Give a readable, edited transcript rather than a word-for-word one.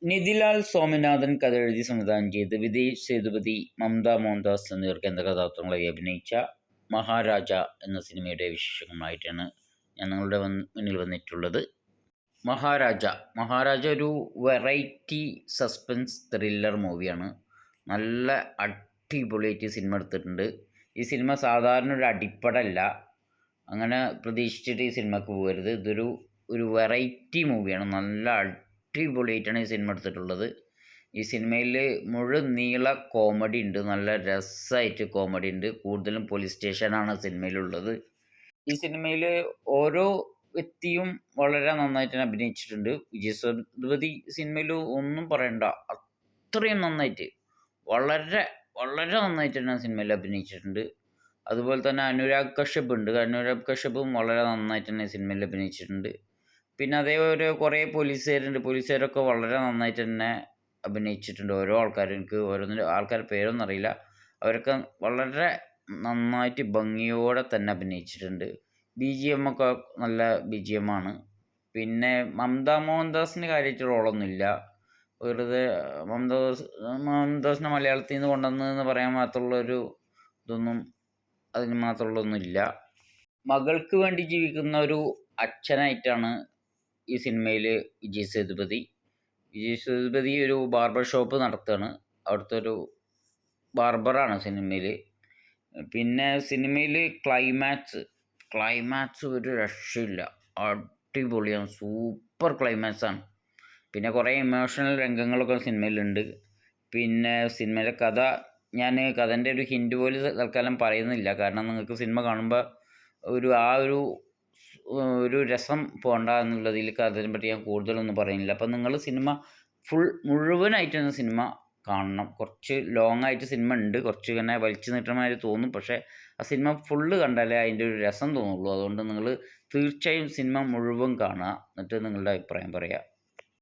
നിധിലാൽ സോമനാഥൻ കഥ എഴുതി സംവിധാനം ചെയ്ത് വിജയ് സേതുപതി, മമത മോഹൻദാസ് എന്നിവർ കേന്ദ്ര കഥാപാത്രങ്ങളായി അഭിനയിച്ച മഹാരാജ എന്ന സിനിമയുടെ വിശേഷങ്ങളുമായിട്ടാണ് ഞാൻ നിങ്ങളുടെ മുന്നിൽ വന്നിട്ടുള്ളത്. മഹാരാജ ഒരു വെറൈറ്റി സസ്പെൻസ് ത്രില്ലർ മൂവിയാണ്. നല്ല അടിപൊളിയായിട്ട് സിനിമ എടുത്തിട്ടുണ്ട്. ഈ സിനിമ സാധാരണ ഒരു അടിപ്പടല്ല, അങ്ങനെ പ്രതീക്ഷിച്ചിട്ട് ഈ സിനിമക്ക് പോകരുത്. ഒരു വെറൈറ്റി മൂവിയാണ്. നല്ല അടിപൊളിയായിട്ടാണ് ഈ സിനിമ എടുത്തിട്ടുള്ളത്. ഈ സിനിമയിൽ മുഴുവൻ നീള കോമഡി ഉണ്ട്, നല്ല രസമായിട്ട് കോമഡി ഉണ്ട്. കൂടുതലും പോലീസ് സ്റ്റേഷനാണ് സിനിമയിലുള്ളത്. ഈ സിനിമയിൽ ഓരോ വ്യക്തിയും വളരെ നന്നായിട്ട് തന്നെ അഭിനയിച്ചിട്ടുണ്ട്. വിജയ് സേതുപതി സിനിമയിൽ ഒന്നും പറയണ്ട, അത്രയും നന്നായിട്ട് വളരെ വളരെ നന്നായിട്ട് തന്നെ സിനിമയിൽ അഭിനയിച്ചിട്ടുണ്ട്. അതുപോലെ തന്നെ അനുരാഗ് കശ്യപ് ഉണ്ട്. അനുരാഗ് കശ്യപും വളരെ നന്നായിട്ട് തന്നെ സിനിമയിൽ അഭിനയിച്ചിട്ടുണ്ട്. പിന്നെ അതേപോലെ കുറേ പോലീസുകാരുണ്ട്. പോലീസുകാരൊക്കെ വളരെ നന്നായിട്ട് തന്നെ അഭിനയിച്ചിട്ടുണ്ട്. ഓരോ ആൾക്കാരും, എനിക്ക് ഓരോന്നിൻ്റെ ആൾക്കാരുടെ പേരൊന്നും അറിയില്ല. അവരൊക്കെ വളരെ നന്നായിട്ട് ഭംഗിയോടെ തന്നെ അഭിനയിച്ചിട്ടുണ്ട്. BGM ഒക്കെ നല്ല BGM ആണ്. പിന്നെ മമത മോഹൻദാസിന് കാര്യമായിട്ട് റോളൊന്നുമില്ല. വെറുതെ മോഹൻദാസിനെ മലയാളത്തിൽ നിന്ന് കൊണ്ടുവന്നതെന്ന് പറയാൻ മാത്രമുള്ളൊരു ഇതൊന്നും അതിന് മാത്രമുള്ളതൊന്നുമില്ല. മകൾക്ക് വേണ്ടി ജീവിക്കുന്ന ഒരു അച്ഛനായിട്ടാണ് ഈ സിനിമയിൽ വിജയ് സേതുപതി ഒരു ബാർബർ ഷോപ്പ് നടത്തുകയാണ്. അവിടുത്തെ ഒരു ബാർബറാണ് സിനിമയിൽ. പിന്നെ സിനിമയിൽ ക്ലൈമാക്സ് ഒരു രക്ഷയില്ല, അടിപൊളിയാണ്, സൂപ്പർ ക്ലൈമാക്സാണ്. പിന്നെ കുറേ ഇമോഷണൽ രംഗങ്ങളൊക്കെ സിനിമയിലുണ്ട്. പിന്നെ സിനിമയിലെ കഥ, ഞാൻ കഥൻ്റെ ഒരു ഹിൻഡ് പോലും തൽക്കാലം പറയുന്നില്ല, കാരണം നിങ്ങൾക്ക് സിനിമ കാണുമ്പോൾ ഒരു രസം പോകണ്ട എന്നുള്ളതിൽ കഥയെ പറ്റി ഞാൻ കൂടുതലൊന്നും പറയുന്നില്ല. അപ്പം നിങ്ങൾ സിനിമ മുഴുവനായിട്ടൊന്ന് സിനിമ കാണണം. കുറച്ച് ലോങ് ആയിട്ട് സിനിമ ഉണ്ട്, കുറച്ച് ഇങ്ങനെ വലിച്ചു നീട്ടമാതിരി തോന്നും. പക്ഷേ ആ സിനിമ ഫുള്ള് കണ്ടാലേ അതിൻ്റെ ഒരു രസം തോന്നുള്ളൂ. അതുകൊണ്ട് നിങ്ങൾ തീർച്ചയായും സിനിമ മുഴുവൻ കാണുക, എന്നിട്ട് നിങ്ങളുടെ അഭിപ്രായം പറയുക.